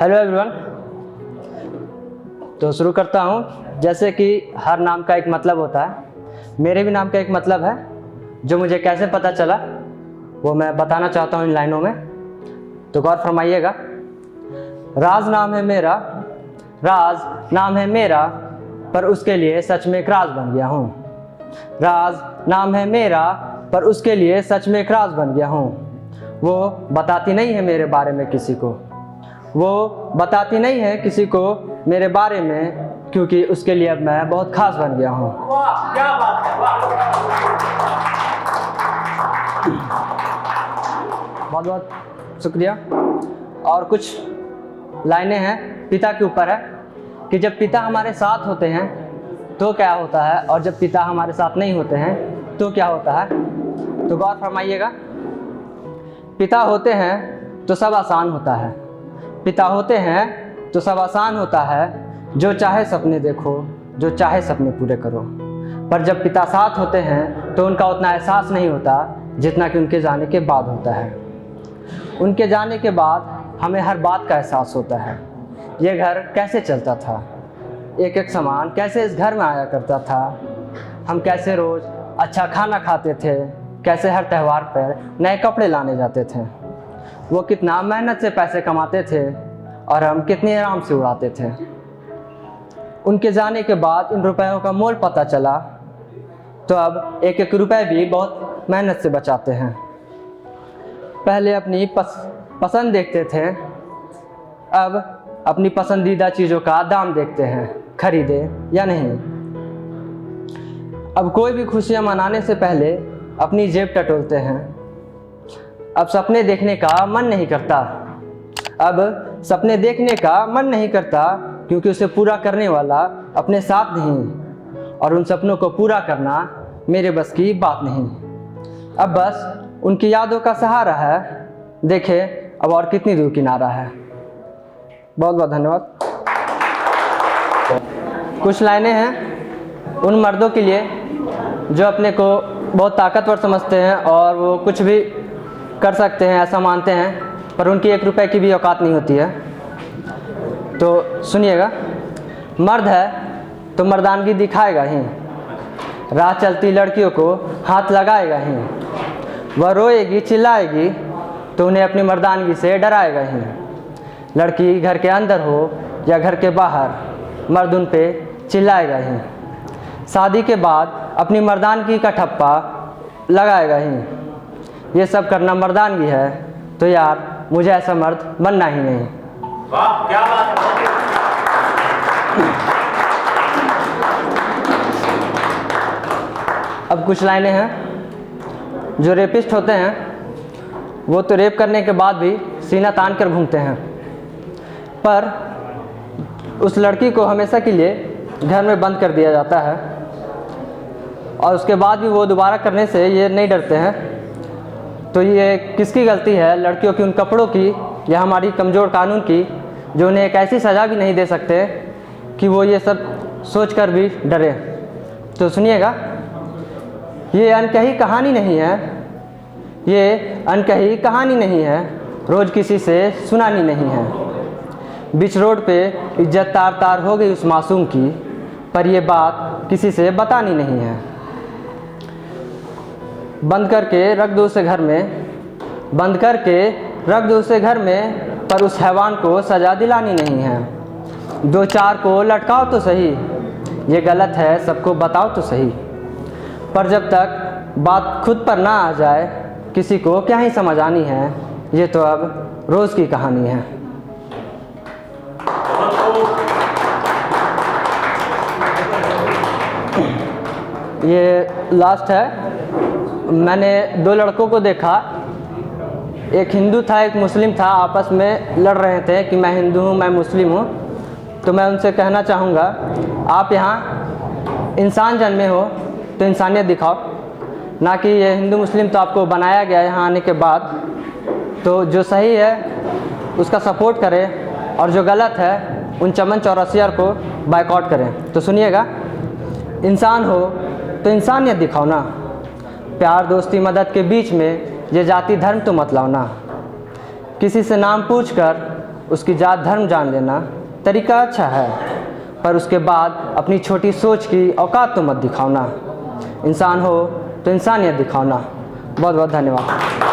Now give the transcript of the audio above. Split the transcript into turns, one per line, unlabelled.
Hello everyone. तो शुरू करता हूँ। जैसे कि हर नाम का एक मतलब होता है, मेरे भी नाम का एक मतलब है जो मुझे कैसे पता चला वो मैं बताना चाहता हूँ इन लाइनों में। तो गौर फरमाइएगा। राज नाम है मेरा, राज नाम है मेरा, पर उसके लिए सच में एक राज बन गया हूँ। राज नाम है मेरा, पर उसके लिए सच में एक राज बन गया हूँ। वो बताती नहीं है मेरे बारे में किसी को, वो बताती नहीं है किसी को मेरे बारे में, क्योंकि उसके लिए अब मैं बहुत खास बन गया हूँ।
वाह, क्या बात है, वाह।
बहुत बहुत शुक्रिया। और कुछ लाइनें हैं पिता के ऊपर है कि जब पिता हमारे साथ होते हैं तो क्या होता है, और जब पिता हमारे साथ नहीं होते हैं तो क्या होता है। तो गौर फरमाइएगा। पिता होते हैं तो सब आसान होता है, पिता होते हैं तो सब आसान होता है। जो चाहे सपने देखो, जो चाहे सपने पूरे करो। पर जब पिता साथ होते हैं तो उनका उतना एहसास नहीं होता जितना कि उनके जाने के बाद होता है। उनके जाने के बाद हमें हर बात का एहसास होता है। ये घर कैसे चलता था, एक एक सामान कैसे इस घर में आया करता था, हम कैसे रोज़ अच्छा खाना खाते थे, कैसे हर त्यौहार पर नए कपड़े लाने जाते थे, वो कितना मेहनत से पैसे कमाते थे और हम कितने आराम से उड़ाते थे। उनके जाने के बाद इन रुपयों का मोल पता चला तो अब एक एक रुपए भी बहुत मेहनत से बचाते हैं। पहले अपनी पसंद देखते थे, अब अपनी पसंदीदा चीज़ों का दाम देखते हैं, खरीदे या नहीं। अब कोई भी खुशियाँ मनाने से पहले अपनी जेब टटोलते हैं। अब सपने देखने का मन नहीं करता, अब सपने देखने का मन नहीं करता, क्योंकि उसे पूरा करने वाला अपने साथ नहीं, और उन सपनों को पूरा करना मेरे बस की बात नहीं। अब बस उनकी यादों का सहारा है, देखे अब और कितनी दूर किनारा है। बहुत बहुत धन्यवाद। कुछ लाइनें हैं उन मर्दों के लिए जो अपने को बहुत ताकतवर समझते हैं और वो कुछ भी कर सकते हैं ऐसा मानते हैं, पर उनकी एक रुपए की भी औकात नहीं होती है। तो सुनिएगा। मर्द है तो मर्दानगी दिखाएगा ही, राह चलती लड़कियों को हाथ लगाएगा ही। वह रोएगी चिल्लाएगी तो उन्हें अपनी मर्दानगी से डराएगा ही। लड़की घर के अंदर हो या घर के बाहर, मर्द उन पे चिल्लाएगा ही। शादी के बाद अपनी मर्दानगी का ठप्पा लगाएगा ही। ये सब करना मर्दानगी है तो यार मुझे ऐसा मर्द बनना ही नहीं।
वाह, क्या बात है।
अब कुछ लाइनें हैं। जो रेपिस्ट होते हैं वो तो रेप करने के बाद भी सीना तान कर घूमते हैं, पर उस लड़की को हमेशा के लिए घर में बंद कर दिया जाता है, और उसके बाद भी वो दोबारा करने से ये नहीं डरते हैं। तो ये किसकी गलती है, लड़कियों की उन कपड़ों की या हमारी कमज़ोर कानून की, जो उन्हें एक ऐसी सज़ा भी नहीं दे सकते कि वो ये सब सोचकर भी डरे। तो सुनिएगा। ये अनकही कहानी नहीं है, ये अनकही कहानी नहीं है, रोज़ किसी से सुनानी नहीं है। बीच रोड पे इज्जत तार तार हो गई उस मासूम की, पर ये बात किसी से बतानी नहीं है। बंद करके रख दो उसे घर में, बंद करके रख दो उसे घर में, पर उस हैवान को सज़ा दिलानी नहीं है। दो चार को लटकाओ तो सही, ये गलत है सबको बताओ तो सही, पर जब तक बात खुद पर ना आ जाए किसी को क्या ही समझ आनी है। ये तो अब रोज़ की कहानी है। ये लास्ट है। मैंने दो लड़कों को देखा, एक हिंदू था एक मुस्लिम था, आपस में लड़ रहे थे कि मैं हिंदू हूँ मैं मुस्लिम हूँ। तो मैं उनसे कहना चाहूँगा, आप यहाँ इंसान जन्मे हो तो इंसानियत दिखाओ, ना कि ये हिंदू मुस्लिम तो आपको बनाया गया यहाँ आने के बाद। तो जो सही है उसका सपोर्ट करें और जो गलत है उन चमन चौरसिया को बाइकआउट करें। तो सुनिएगा। इंसान हो तो इंसानियत दिखाओ ना, प्यार दोस्ती मदद के बीच में ये जाति धर्म तो मत लाओ ना। किसी से नाम पूछकर उसकी जात धर्म जान लेना तरीका अच्छा है, पर उसके बाद अपनी छोटी सोच की औकात तो मत दिखाओ ना। इंसान हो तो इंसानियत दिखाओ ना। बहुत बहुत धन्यवाद।